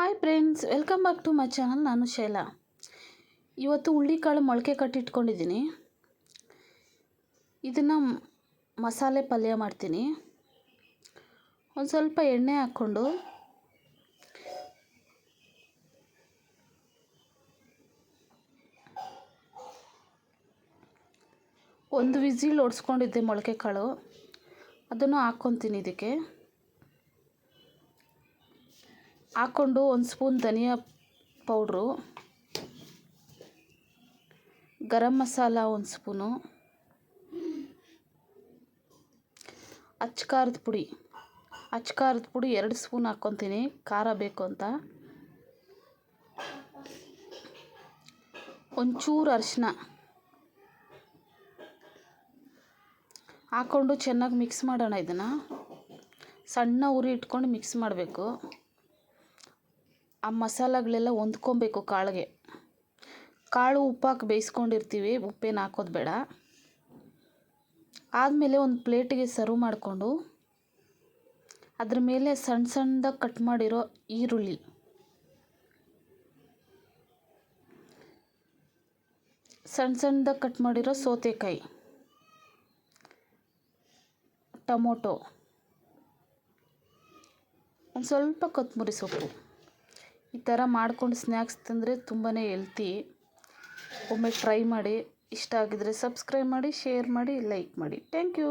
Hi friends, welcome back to my channel. ನಾನು ಶೈಲಾ. ಇವತ್ತು ಹುಳ್ಳಿಕಾಳು ಮೊಳಕೆ ಕಟ್ಟಿಟ್ಕೊಂಡಿದ್ದೀನಿ. ಇದನ್ನು ಮಸಾಲೆ ಪಲ್ಯ ಮಾಡ್ತೀನಿ. ಒಂದು ಸ್ವಲ್ಪ ಎಣ್ಣೆ ಹಾಕ್ಕೊಂಡು ಒಂದು ವಿಸಿಲ್ ಹೊಡ್ಸ್ಕೊಂಡಿದ್ದೆ ಮೊಳಕೆ ಕಾಳು, ಅದನ್ನು ಹಾಕ್ಕೊತೀನಿ. ಇದಕ್ಕೆ ಹಾಕ್ಕೊಂಡು ಒಂದು ಸ್ಪೂನ್ ಧನಿಯಾ ಪೌಡ್ರು, ಗರಂ ಮಸಾಲ ಒಂದು ಸ್ಪೂನು, ಅಚ್ಚ ಖಾರದ ಪುಡಿ 2 ಸ್ಪೂನ್ ಹಾಕ್ಕೊತೀನಿ, ಖಾರ ಬೇಕು ಅಂತ. ಒಂಚೂರು ಅರಿಶಿನ ಹಾಕ್ಕೊಂಡು ಚೆನ್ನಾಗಿ ಮಿಕ್ಸ್ ಮಾಡೋಣ. ಇದನ್ನು ಸಣ್ಣ ಉರಿ ಇಟ್ಕೊಂಡು ಮಿಕ್ಸ್ ಮಾಡಬೇಕು. ಆ ಮಸಾಲೆಗಳೆಲ್ಲ ಹೊಂದ್ಕೊಬೇಕು ಕಾಳಿಗೆ. ಕಾಳು ಉಪ್ಪಾಕಿ ಬೇಯಿಸ್ಕೊಂಡಿರ್ತೀವಿ, ಉಪ್ಪೇನು ಹಾಕೋದು ಬೇಡ. ಆದಮೇಲೆ ಒಂದು ಪ್ಲೇಟಿಗೆ ಸರ್ವ್ ಮಾಡಿಕೊಂಡು ಅದ್ರ ಮೇಲೆ ಸಣ್ಣ ಸಣ್ಣದಾಗಿ ಕಟ್ ಮಾಡಿರೋ ಈರುಳ್ಳಿ, ಸಣ್ಣ ಸಣ್ಣದಾಗಿ ಕಟ್ ಮಾಡಿರೋ ಸೌತೆಕಾಯಿ, ಟೊಮೊಟೊ, ಒಂದು ಸ್ವಲ್ಪ ಕೊತ್ತಂಬರಿ ಸೊಪ್ಪು, ಈ ಥರ ಮಾಡ್ಕೊಂಡು ಸ್ನ್ಯಾಕ್ಸ್ ತಿಂದರೆ ತುಂಬಾ ಹೆಲ್ತಿ. ಒಮ್ಮೆ ಟ್ರೈ ಮಾಡಿ. ಇಷ್ಟ ಆಗಿದರೆ ಸಬ್ಸ್ಕ್ರೈಬ್ ಮಾಡಿ, ಶೇರ್ ಮಾಡಿ, ಲೈಕ್ ಮಾಡಿ. Thank you.